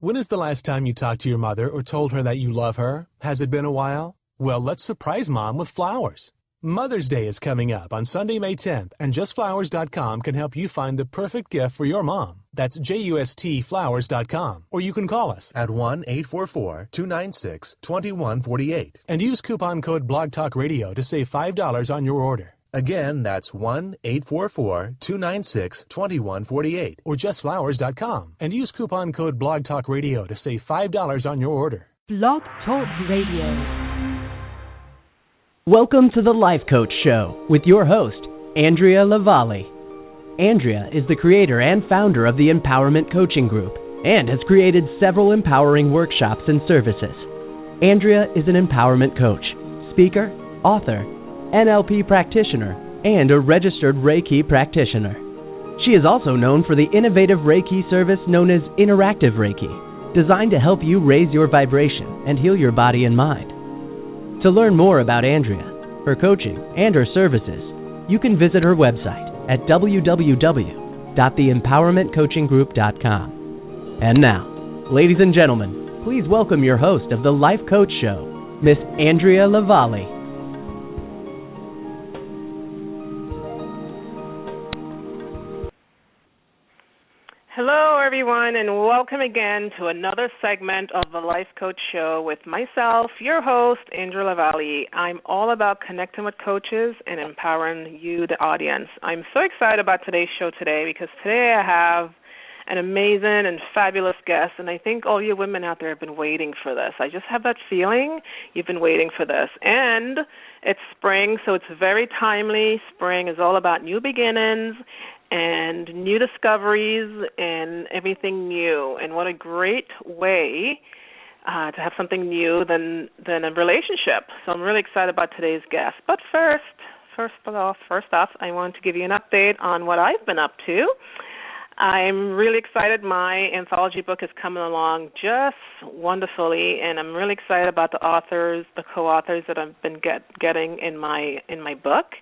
When is the last time you talked to your mother or told her that you love her? Has it been a while? Well, let's surprise Mom with flowers. Mother's Day is coming up on Sunday, May 10th, and JustFlowers.com can help you find the perfect gift for your mom. That's JUSTFlowers.com. Or you can call us at 1-844-296-2148 and use coupon code BlogTalkRadio to save $5 on your order. Again, that's 1-844-296-2148 or JustFlowers.com and use coupon code BlogTalkRadio to save $5 on your order. Blog Talk Radio. Welcome to the Life Coach Show with your host, Andrea Lavallee. Andrea is the creator and founder of the Empowerment Coaching Group and has created several empowering workshops and services. Andrea is an empowerment coach, speaker, author, NLP practitioner, and a registered Reiki practitioner. She is also known for the innovative Reiki service known as Interactive Reiki, designed to help you raise your vibration and heal your body and mind. To learn more about Andrea, her coaching, and her services, you can visit her website at www.theempowermentcoachinggroup.com. And now, ladies and gentlemen, please welcome your host of the Life Coach Show, Miss Andrea Lavallee. Hello, everyone, and welcome again to another segment of the Life Coach Show with myself, your host, Andrea Lavallee. I'm all about connecting with coaches and empowering you, the audience. I'm so excited about today's show today because today I have an amazing and fabulous guest, and I think all you women out there have been waiting for this. I just have that feeling you've been waiting for this. And it's spring, so it's very timely. Spring is all about new beginnings and new discoveries and everything new. And what a great way to have something new than a relationship. So I'm really excited about today's guest. But first off, I want to give you an update on what I've been up to. I'm really excited. My anthology book is coming along just wonderfully, and I'm really excited about the co-authors that I've been getting in my book.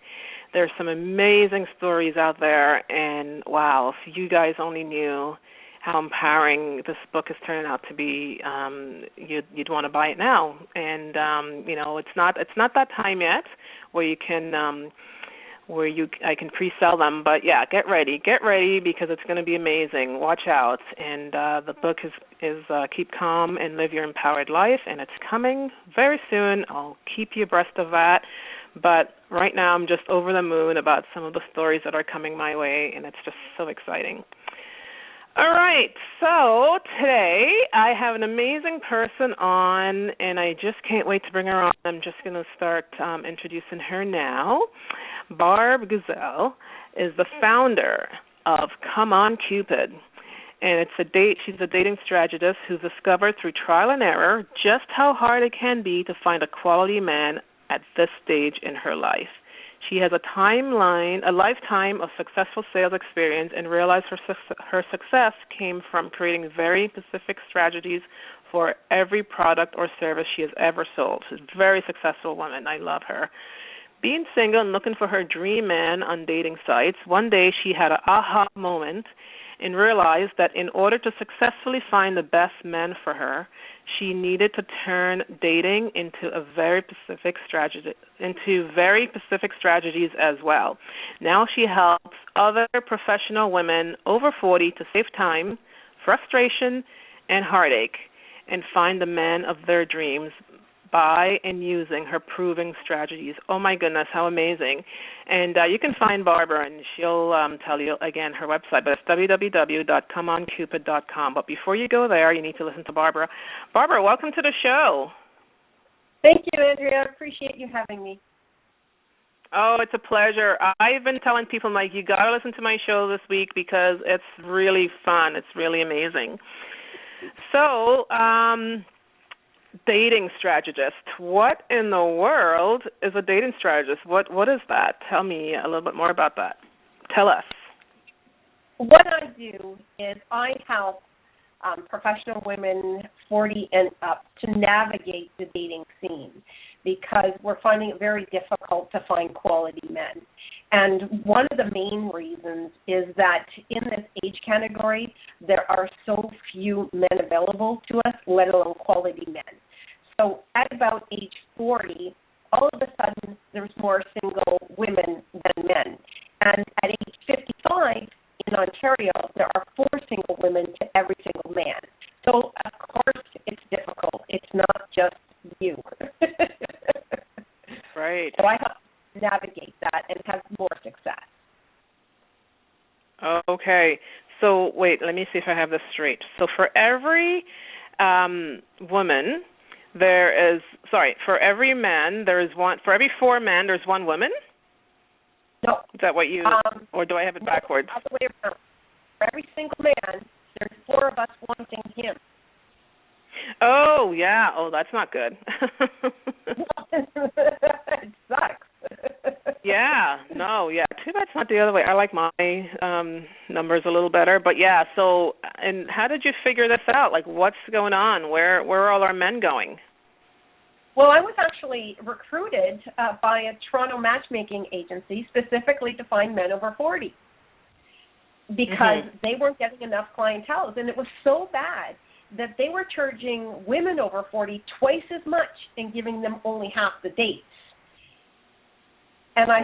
There's some amazing stories out there, and wow, if you guys only knew how empowering this book is turning out to be, you'd want to buy it now. And it's not that time yet where you can I can pre-sell them, but yeah, get ready because it's going to be amazing. Watch out. And the book is Keep Calm and Live Your Empowered Life, and it's coming very soon. I'll keep you abreast of that. But right now I'm just over the moon about some of the stories that are coming my way, and it's just so exciting. All right, so today I have an amazing person on, and I just can't wait to bring her on. I'm just going to start introducing her now. Barb Geisel is the founder of Come On Cupid, and she's a dating strategist who's discovered through trial and error just how hard it can be to find a quality man at this stage in her life. She has a lifetime of successful sales experience, and realized her success came from creating very specific strategies for every product or service she has ever sold. She's a very successful woman. I love her. Being single and looking for her dream man on dating sites, one day she had an aha moment and realized that in order to successfully find the best men for her, she needed to turn dating into very specific strategies as well. Now she helps other professional women over 40 to save time, frustration, and heartache, and find the men of their dreams by and using her proven strategies. Oh my goodness, how amazing. And you can find Barbara, and she'll tell you again her website, but it's www.comeoncupid.com. But before you go there, you need to listen to Barbara. Barbara, welcome to the show. Thank you, Andrea. I appreciate you having me. Oh, it's a pleasure. I've been telling people, like, you got to listen to my show this week because it's really fun. It's really amazing. So, dating strategist. What in the world is a dating strategist? What is that? Tell me a little bit more about that. Tell us. What I do is I help professional women 40 and up to navigate the dating scene, because we're finding it very difficult to find quality men. And one of the main reasons is that in this age category, there are so few men available to us, let alone quality men. So at about age 40, all of a sudden, there's more single women than men. And at age 55, in Ontario, there are 4 single women to every single man. So, of course, it's difficult. It's not just you. Right. So I help navigate that and have more success. Okay. So, wait, let me see if I have this straight. So for every woman, for every man, there is one, for every 4 men, there's 1 woman? No. Is that what you, or do I have it backwards? Other way around. For every single man, there's 4 of us wanting him. Oh, yeah. Oh, that's not good. It sucks. Yeah. No, yeah. Too bad it's not the other way. I like my numbers a little better. But, yeah, so, and how did you figure this out? Like, what's going on? Where are all our men going? Well, I was actually recruited by a Toronto matchmaking agency specifically to find men over 40 because they weren't getting enough clientele. And it was so bad that they were charging women over 40 twice as much and giving them only half the dates. And I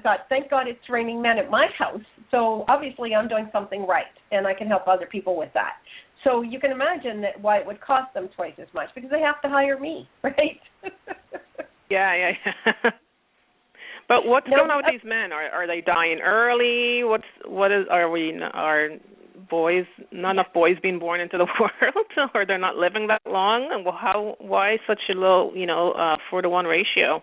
thought, thank God it's raining men at my house. So obviously I'm doing something right, and I can help other people with that. So you can imagine that why it would cost them twice as much, because they have to hire me, right? Yeah. But what's going on with these men? Are they dying early? Are boys, not enough boys being born into the world, or they're not living that long? And why such a low, 4-to-1 ratio?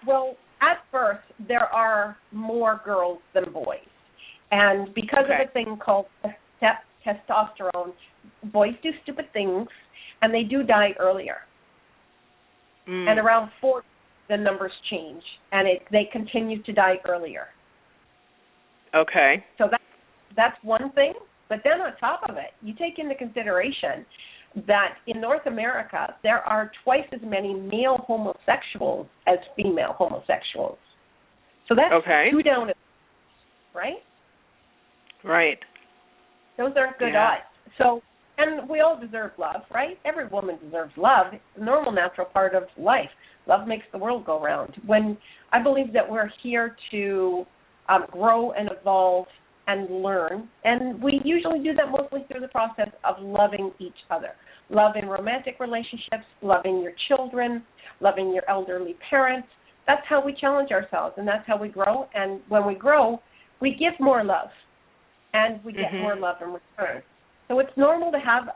Well, at birth, there are more girls than boys. And because of a thing called testosterone, boys do stupid things, and they do die earlier. And around 40, the numbers change, and they continue to die earlier. Okay. So that's one thing. But then on top of it, you take into consideration that in North America, there are twice as many male homosexuals as female homosexuals. So that's 2 down, right? Right. Those aren't good odds. So, and we all deserve love, right? Every woman deserves love. It's the normal, natural part of life. Love makes the world go round. When I believe that we're here to grow and evolve and learn, and we usually do that mostly through the process of loving each other. Love in romantic relationships, loving your children, loving your elderly parents. That's how we challenge ourselves, and that's how we grow. And when we grow, we give more love, and we get more love in return. So it's normal to have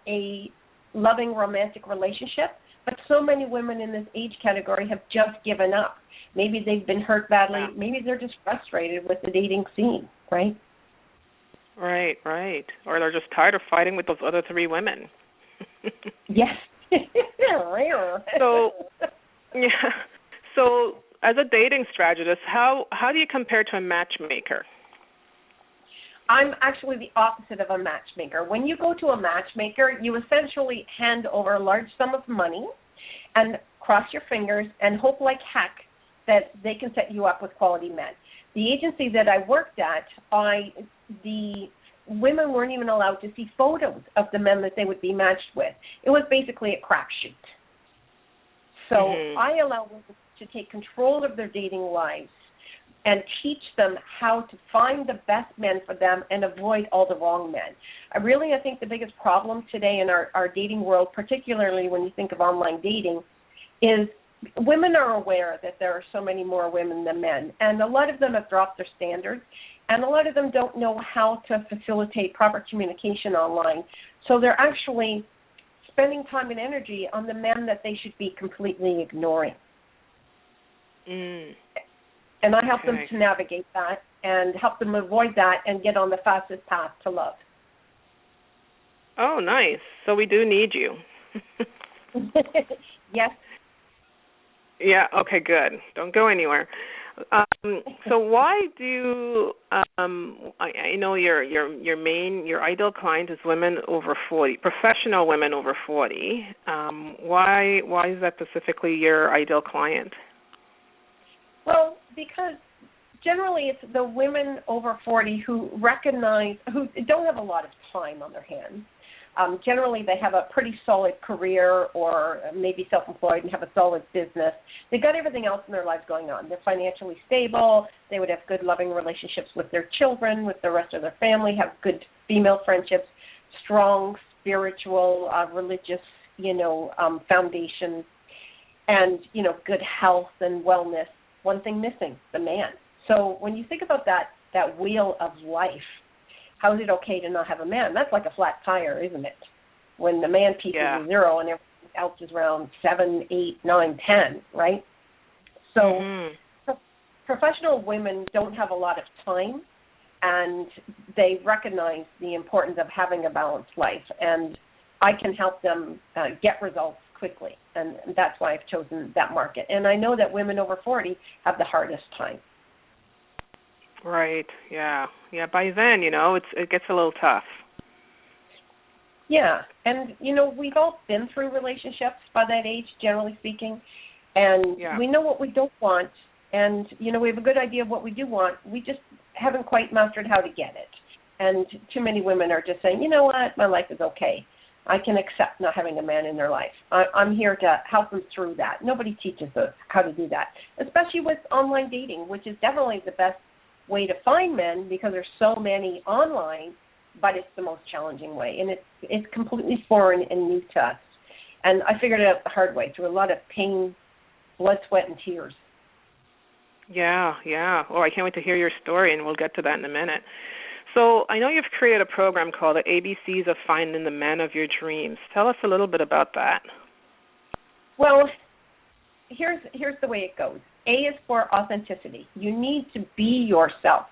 a loving romantic relationship, but so many women in this age category have just given up. Maybe they've been hurt badly. Maybe they're just frustrated with the dating scene, right? Right. Or they're just tired of fighting with those other 3 women. Yes. So as a dating strategist, how do you compare to a matchmaker? I'm actually the opposite of a matchmaker. When you go to a matchmaker, you essentially hand over a large sum of money and cross your fingers and hope like heck that they can set you up with quality men. The agency that I worked at, the women weren't even allowed to see photos of the men that they would be matched with. It was basically a crapshoot. So I allow women to take control of their dating lives and teach them how to find the best men for them and avoid all the wrong men. I think the biggest problem today in our dating world, particularly when you think of online dating, is women are aware that there are so many more women than men, and a lot of them have dropped their standards, and a lot of them don't know how to facilitate proper communication online. So they're actually spending time and energy on the men that they should be completely ignoring. And I help them to navigate that and help them avoid that and get on the fastest path to love. Oh, nice. So we do need you. Yes. Yeah, okay, good. Don't go anywhere. So why do I know your ideal client is women over 40, professional women over 40. Why is that specifically your ideal client? Well, because generally it's the women over 40 who don't have a lot of time on their hands. Generally, they have a pretty solid career or maybe self-employed and have a solid business. They've got everything else in their lives going on. They're financially stable. They would have good, loving relationships with their children, with the rest of their family, have good female friendships, strong spiritual, religious, foundation, and, good health and wellness. One thing missing, the man. So when you think about that wheel of life, how is it okay to not have a man? That's like a flat tire, isn't it? When the man piece is 0 and everything else is around 7, 8, 9, 10, right? So professional women don't have a lot of time, and they recognize the importance of having a balanced life. And I can help them get results quickly, and that's why I've chosen that market. And I know that women over 40 have the hardest time. Right, yeah. Yeah, by then, it gets a little tough. Yeah, and, we've all been through relationships by that age, generally speaking, and we know what we don't want, and, we have a good idea of what we do want. We just haven't quite mastered how to get it. And too many women are just saying, you know what, my life is okay. I can accept not having a man in their life. I'm here to help them through that. Nobody teaches us how to do that, especially with online dating, which is definitely the best way to find men because there's so many online, but it's the most challenging way, and it's completely foreign and new to us. And I figured it out the hard way through a lot of pain, blood, sweat, and tears. Yeah. Oh, I can't wait to hear your story, and we'll get to that in a minute. So I know you've created a program called the ABCs of Finding the Man of Your Dreams. Tell us a little bit about that. Well, here's the way it goes. A is for authenticity. You need to be yourself,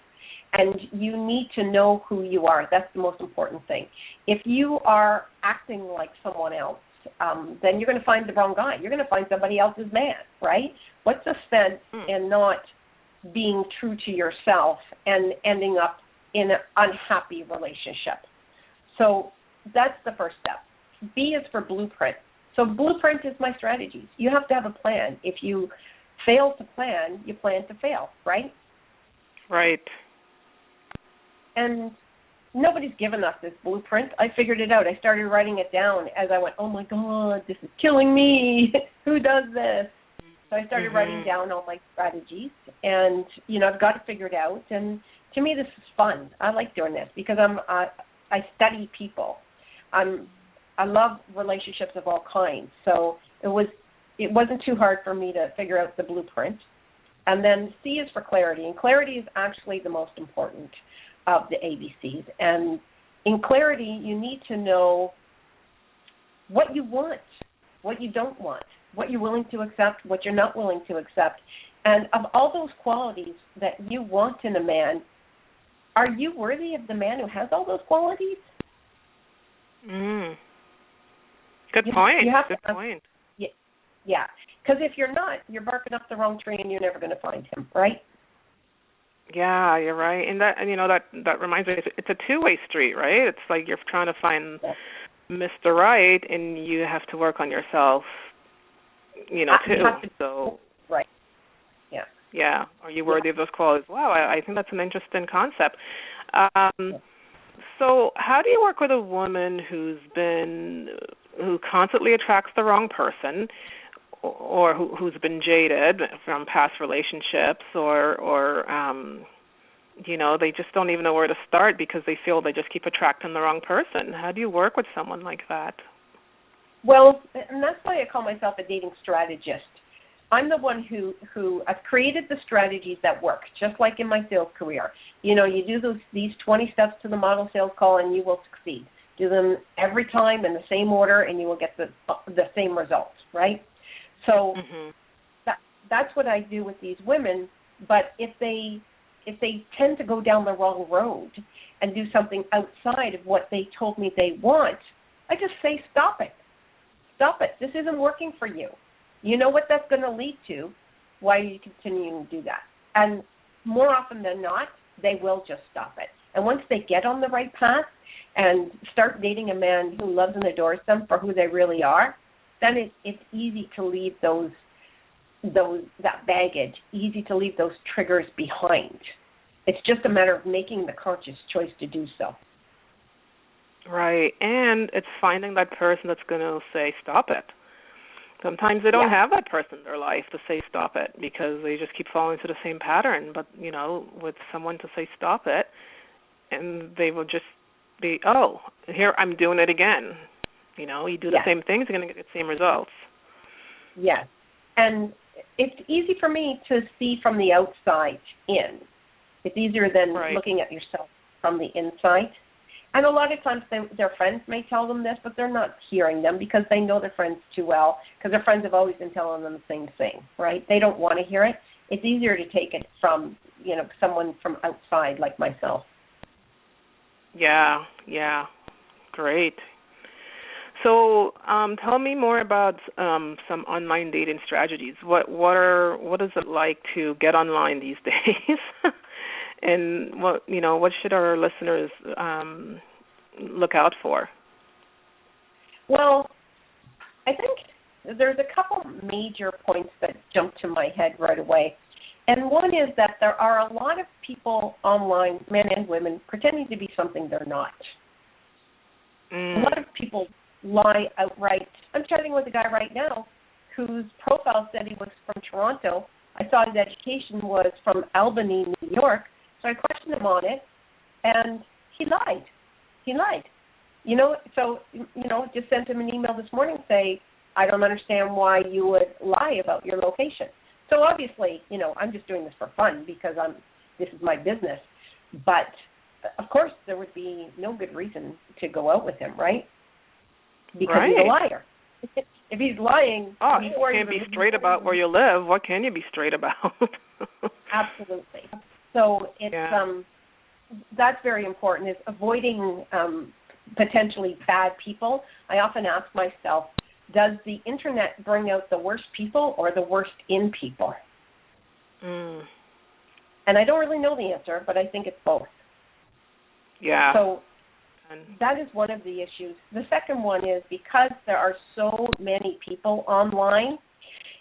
and you need to know who you are. That's the most important thing. If you are acting like someone else, then you're going to find the wrong guy. You're going to find somebody else's man, right? What's the sense in not being true to yourself and ending up in an unhappy relationship? So that's the first step. B is for blueprint. So blueprint is my strategies. You have to have a plan. If you fail to plan, you plan to fail, right? Right. And nobody's given us this blueprint. I figured it out. I started writing it down as I went, oh, my God, this is killing me. Who does this? So I started writing down all my strategies, and, I've got it figured out. And to me, this is fun. I like doing this because I study people. I love relationships of all kinds. So it wasn't too hard for me to figure out the blueprint. And then C is for clarity, and clarity is actually the most important of the ABCs. And in clarity, you need to know what you want, what you don't want, what you're willing to accept, what you're not willing to accept. And of all those qualities that you want in a man, are you worthy of the man who has all those qualities? Good point. Good point. Yeah. Because if you're not, you're barking up the wrong tree and you're never going to find him, right? Yeah, you're right. And that reminds me, it's a two-way street, right? It's like you're trying to find Mr. Right, and you have to work on yourself, too. Right. Yeah. Yeah. Are you worthy of those qualities? Wow, I think that's an interesting concept. So how do you work with a woman who constantly attracts the wrong person, or who's been jaded from past relationships, or they just don't even know where to start because they feel they just keep attracting the wrong person? How do you work with someone like that? Well, and that's why I call myself a dating strategist. I'm the one who I've created the strategies that work, just like in my sales career. You do these 20 steps to the model sales call and you will succeed. Do them every time in the same order and you will get the same results, right? So that's what I do with these women. But if they tend to go down the wrong road and do something outside of what they told me they want, I just say, stop it. Stop it. This isn't working for you. You know what that's going to lead to. Why are you continuing to do that? And more often than not, they will just stop it. And once they get on the right path and start dating a man who loves and adores them for who they really are, then it's easy to leave those that baggage, easy to leave those triggers behind. It's just a matter of making the conscious choice to do so. Right, and it's finding that person that's going to say stop it. Sometimes they don't have that person in their life to say stop it because they just keep falling into the same pattern. But, with someone to say stop it, and they will just be, oh, here, I'm doing it again. You do the same things, you're going to get the same results. Yes, and it's easy for me to see from the outside in. It's easier than looking at yourself from the inside. And a lot of times their friends may tell them this, but they're not hearing them because they know their friends too well, because their friends have always been telling them the same thing, right? They don't want to hear it. It's easier to take it from, someone from outside like myself. Yeah, great. So tell me more about some online dating strategies. What is it like to get online these days? And what should our listeners look out for? Well, I think there's a couple major points that jump to my head right away. And one is that there are a lot of people online, men and women, pretending to be something they're not. A lot of people lie outright. I'm chatting with a guy right now whose profile said he was from Toronto. I saw his education was from Albany, New York. So I questioned him on it, and he lied. Just sent him an email this morning saying, I don't understand why you would lie about your location. So obviously, I'm just doing this for fun because this is my business. But, of course, there would be no good reason to go out with him, right? Because he's a liar. If he's lying... Oh, you can't be straight about where you live. What can you be straight about? Absolutely. So it's that's very important, is avoiding potentially bad people. I often ask myself, does the internet bring out the worst people or the worst in people? And I don't really know the answer, but I think it's both. Yeah. So that is one of the issues. The second one is because there are so many people online,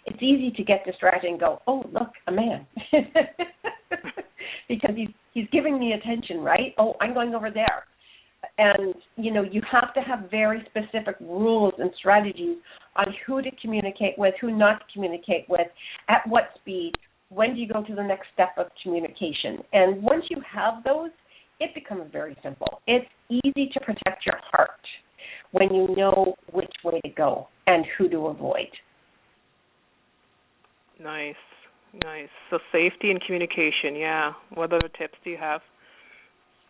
it's easy to get distracted and go, oh, look, a man. Because he's giving me attention, right? Oh, I'm going over there. And, you have to have very specific rules and strategies on who to communicate with, who not to communicate with, at what speed, when do you go to the next step of communication. And once you have those, it becomes very simple. It's easy to protect your heart when you know which way to go and who to avoid. Nice. So safety and communication, What other tips do you have?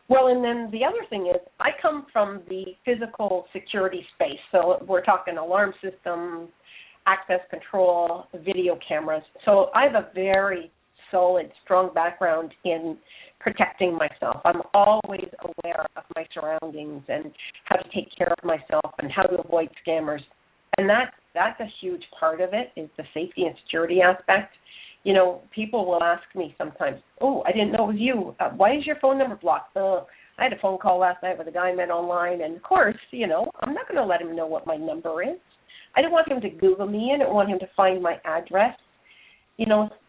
Well, and then the other thing is I come from the physical security space. So we're talking alarm systems, access control, video cameras. So I have a very solid, strong background in protecting myself. I'm always aware of my surroundings and how to take care of myself and how to avoid scammers. And that's a huge part of it, is the safety and security aspect. People will ask me sometimes, oh, I didn't know it was you. Why is your phone number blocked? I had a phone call last night with a guy I met online, and of course, I'm not going to let him know what my number is. I didn't want him to Google me. I didn't want him to find my address.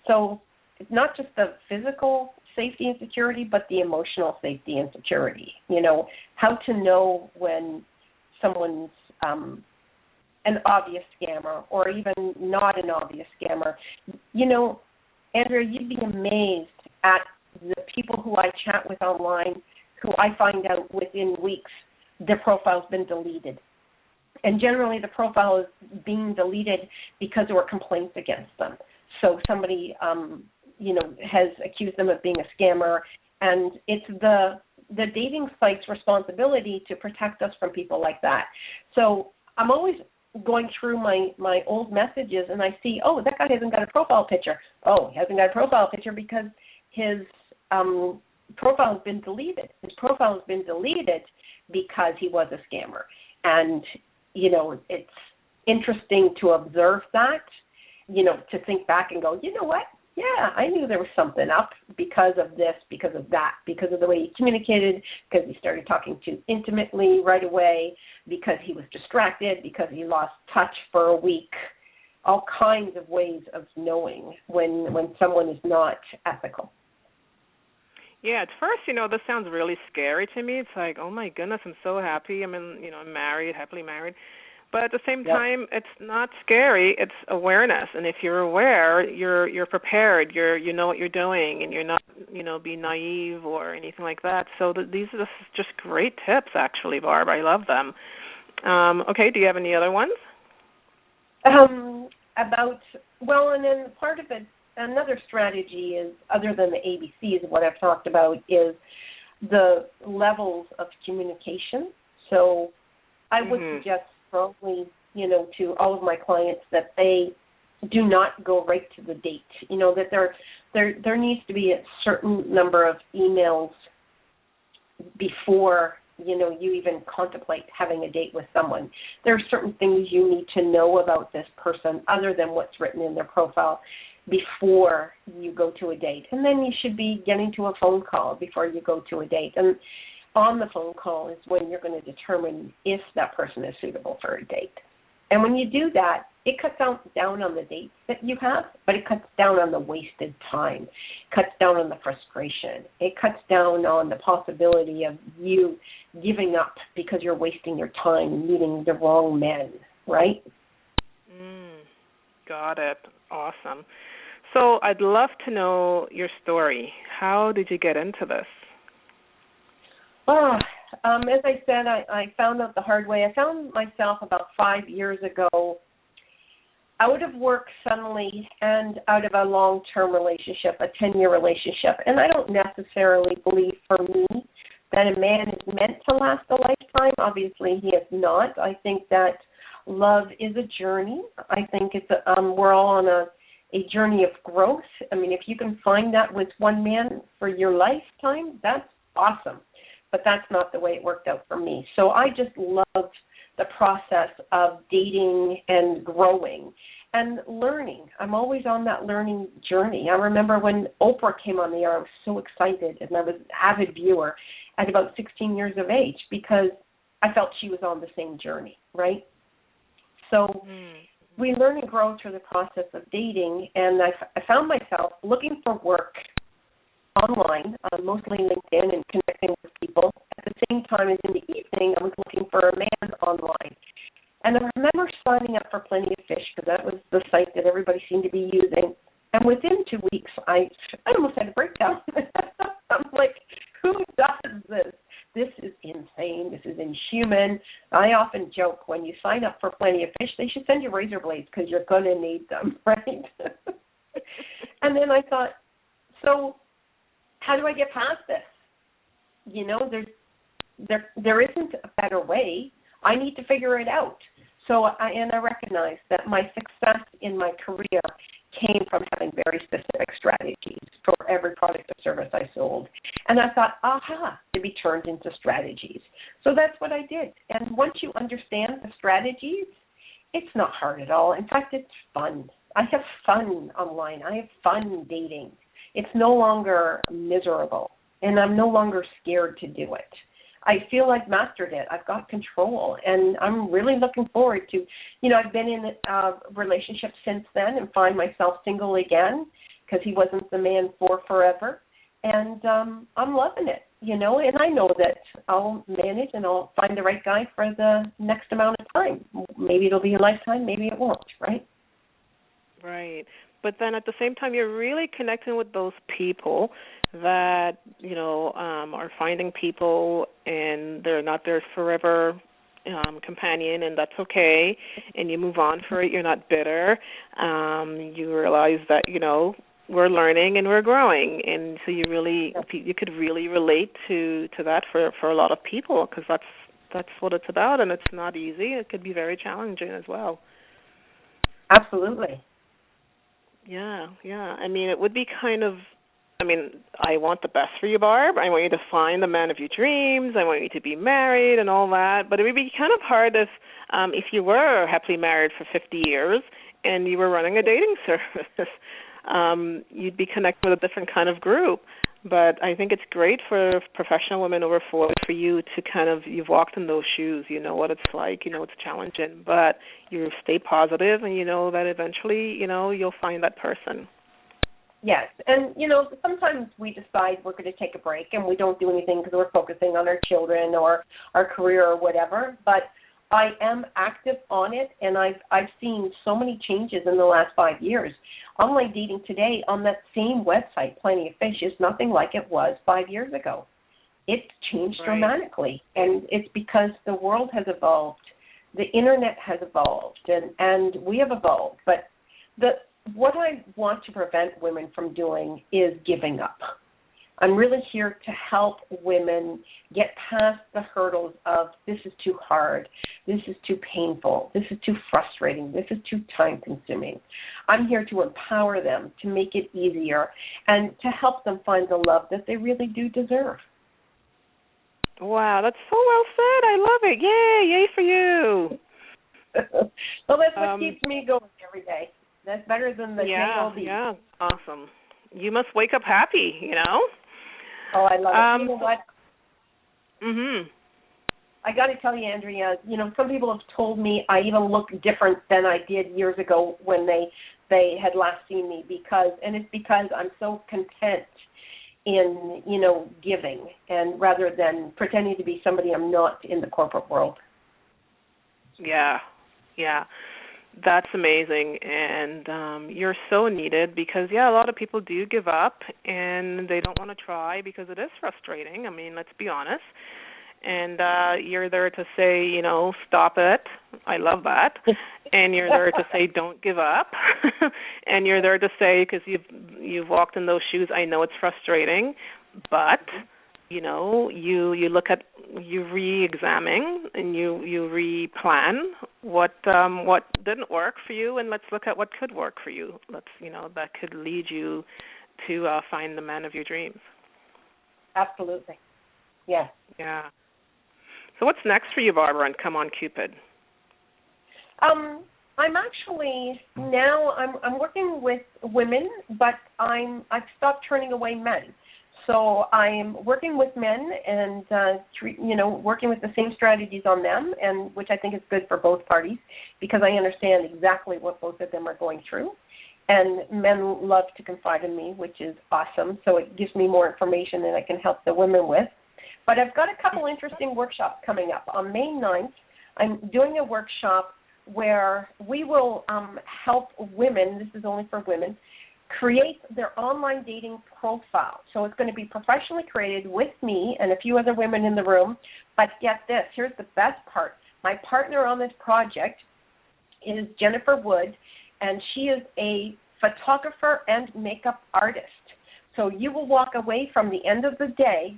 So it's not just the physical safety and security, but the emotional safety and security. How to know when someone's an obvious scammer or even not an obvious scammer. Andrea, you'd be amazed at the people who I chat with online who I find out within weeks their profile's been deleted. And generally the profile is being deleted because there were complaints against them. So somebody, has accused them of being a scammer, and it's the dating site's responsibility to protect us from people like that. So I'm always going through my old messages, and I see, oh, that guy hasn't got a profile picture. Oh, he hasn't got a profile picture because his profile has been deleted. His profile has been deleted because he was a scammer. And, it's interesting to observe that, to think back and go, you know what? Yeah, I knew there was something up because of this, because of that, because of the way he communicated, because he started talking too intimately right away, because he was distracted, because he lost touch for a week. all kinds of ways of knowing when someone is not ethical. Yeah, at first, this sounds really scary to me. It's like, oh my goodness, I'm so happy. I'm I'm married, happily married. But at the same time, it's not scary. It's awareness, and if you're aware, you're prepared. You know what you're doing, and you're not being naive or anything like that. So these are just great tips, actually, Barb. I love them. Okay, do you have any other ones? And then part of it, another strategy is, other than the ABCs of what I've talked about, is the levels of communication. So I would suggest strongly, to all of my clients that they do not go right to the date. That there needs to be a certain number of emails before you even contemplate having a date with someone. There are certain things you need to know about this person other than what's written in their profile before you go to a date. And then you should be getting to a phone call before you go to a date. And on the phone call is when you're going to determine if that person is suitable for a date. And when you do that, it cuts down on the dates that you have, but it cuts down on the wasted time, cuts down on the frustration. It cuts down on the possibility of you giving up because you're wasting your time meeting the wrong men, right? Got it. Awesome. So I'd love to know your story. How did you get into this? As I said, I found out the hard way. I found myself about 5 years ago out of work suddenly and out of a long-term relationship, a 10-year relationship. And I don't necessarily believe for me that a man is meant to last a lifetime. Obviously, he is not. I think that love is a journey. I think we're all on a journey of growth. I mean, if you can find that with one man for your lifetime, that's awesome. But that's not the way it worked out for me. So I just loved the process of dating and growing and learning. I'm always on that learning journey. I remember when Oprah came on the air, I was so excited, and I was an avid viewer at about 16 years of age because I felt she was on the same journey, right? So we learn and grow through the process of dating, and I found myself looking for work online, mostly LinkedIn, and connecting with people. At the same time as in the evening, I was looking for a man online. And I remember signing up for Plenty of Fish because that was the site that everybody seemed to be using. And within 2 weeks, I almost had a breakdown. I'm like, who does this? This is insane. This is inhuman. I often joke, when you sign up for Plenty of Fish, they should send you razor blades because you're going to need them, right? And then I thought, so how do I get past this? There isn't a better way. I need to figure it out. So I recognize that my success in my career came from having very specific strategies for every product or service I sold. And I thought, to be turned into strategies. So that's what I did. And once you understand the strategies, it's not hard at all. In fact, it's fun. I have fun online. I have fun dating. It's no longer miserable, and I'm no longer scared to do it. I feel I've mastered it. I've got control, and I'm really looking forward to, I've been in a relationship since then and find myself single again because he wasn't the man for forever, and I'm loving it, and I know that I'll manage and I'll find the right guy for the next amount of time. Maybe it'll be a lifetime, maybe it won't, right? Right. But then at the same time, you're really connecting with those people that, are finding people and they're not their forever companion, and that's okay. And you move on for it. You're not bitter. You realize that, we're learning and we're growing. And so you could really relate to that for a lot of people because that's what it's about, and it's not easy. It could be very challenging as well. Absolutely. Yeah. I mean, it would be I want the best for you, Barb. I want you to find the man of your dreams. I want you to be married and all that. But it would be kind of hard if you were happily married for 50 years and you were running a dating service. You'd be connected with a different kind of group. But I think it's great for professional women over 40 for you to kind of, you've walked in those shoes, you know what it's like, you know it's challenging, but you stay positive and you know that eventually, you know, you'll find that person. Yes, and, you know, sometimes we decide we're going to take a break and we don't do anything because we're focusing on our children or our career or whatever, but I am active on it, and I've seen so many changes in the last 5 years. Online dating today on that same website, Plenty of Fish, is nothing like it was 5 years ago. It's changed dramatically, and it's because the world has evolved. The Internet has evolved, and we have evolved. But what I want to prevent women from doing is giving up. I'm really here to help women get past the hurdles of this is too hard, this is too painful, this is too frustrating, this is too time-consuming. I'm here to empower them, to make it easier, and to help them find the love that they really do deserve. Wow, that's so well said. I love it. Yay, yay for you. Well, that's what keeps me going every day. That's better than the tangled beat. Yeah, awesome. You must wake up happy, you know? Oh, I love it. You know what? Mhm. I got to tell you, Andrea, you know, some people have told me I even look different than I did years ago when they had last seen me it's because I'm so content in, you know, giving and rather than pretending to be somebody I'm not in the corporate world. Yeah. That's amazing, and you're so needed because, a lot of people do give up, and they don't want to try because it is frustrating. I mean, let's be honest. And you're there to say, you know, stop it. I love that. And you're there to say, don't give up. And you're there to say, because you've walked in those shoes, I know it's frustrating, but you know, you look at, you re-examine and you re-plan what didn't work for you, and let's look at what could work for you. That could lead you to find the man of your dreams. Absolutely. Yeah. Yeah. So what's next for you, Barbara, and Come On Cupid? I'm actually now I'm working with women, but I've stopped turning away men. So I'm working with men and, working with the same strategies on them, and which I think is good for both parties because I understand exactly what both of them are going through. And men love to confide in me, which is awesome. So it gives me more information that I can help the women with. But I've got a couple interesting workshops coming up. On May 9th, I'm doing a workshop where we will help women, this is only for women, create their online dating profile. So it's going to be professionally created with me and a few other women in the room. But get this, here's the best part. My partner on this project is Jennifer Wood, and she is a photographer and makeup artist. So you will walk away from the end of the day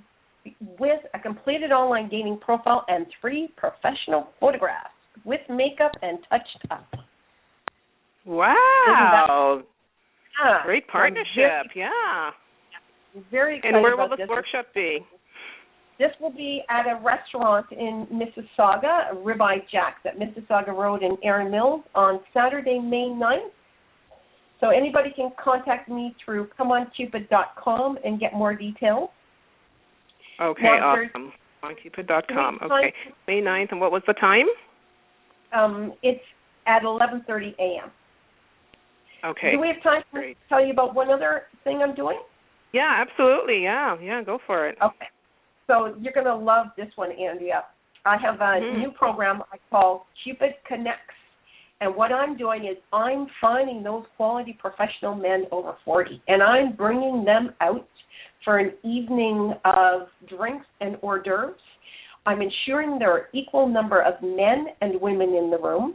with a completed online dating profile and 3 professional photographs with makeup and touched up. Wow. Yeah. Great partnership, Very excited. And where will this workshop be? This will be at a restaurant in Mississauga, Ribeye Jack's at Mississauga Road in Erin Mills on Saturday, May 9th. So anybody can contact me through ComeOnCupid.com and get more details. Okay, awesome. ComeOnCupid.com. Okay, May 9th, and what was the time? It's at 11:30 a.m. Okay. Do we have time to tell you about one other thing I'm doing? Yeah, absolutely. Yeah, go for it. Okay. So you're going to love this one, Andrea. I have a new program I call Cupid Connects. And what I'm doing is I'm finding those quality professional men over 40, and I'm bringing them out for an evening of drinks and hors d'oeuvres. I'm ensuring there are equal number of men and women in the room.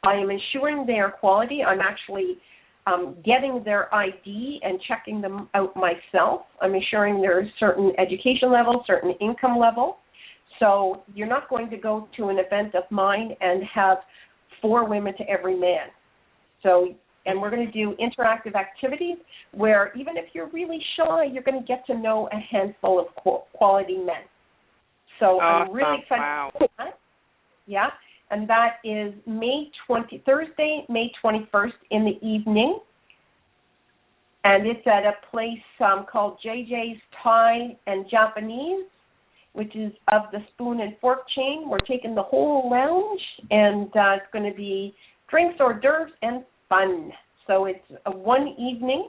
I am ensuring they are quality. I'm actually getting their ID and checking them out myself. I'm ensuring there's certain education level, certain income level. So you're not going to go to an event of mine and have 4 women to every man. And we're going to do interactive activities where even if you're really shy, you're going to get to know a handful of quality men. So I'm really excited about that. Yeah. And that is Thursday, May 21st in the evening. And it's at a place called JJ's Thai and Japanese, which is of the Spoon and Fork chain. We're taking the whole lounge, and it's going to be drinks, hors d'oeuvres, and fun. So it's a one evening,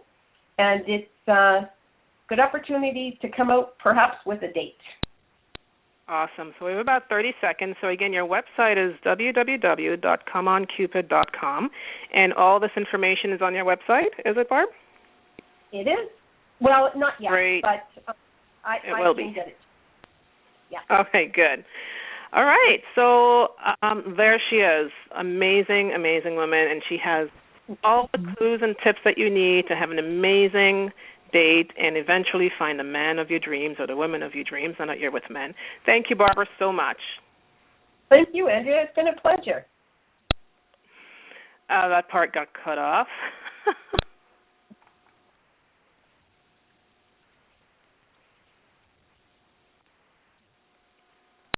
and it's a good opportunity to come out perhaps with a date. Awesome. So we have about 30 seconds. So, again, your website is www.comeoncupid.com, and all this information is on your website, is it, Barb? It is. Well, not yet, Great. but I will can be. get it. Yeah. Okay, good. All right. So there she is. Amazing, amazing woman, and she has all the clues and tips that you need to have an amazing date and eventually find the man of your dreams or the woman of your dreams, now that you're with men. Thank you, Barbara, so much. Thank you, Andrea. It's been a pleasure. That part got cut off.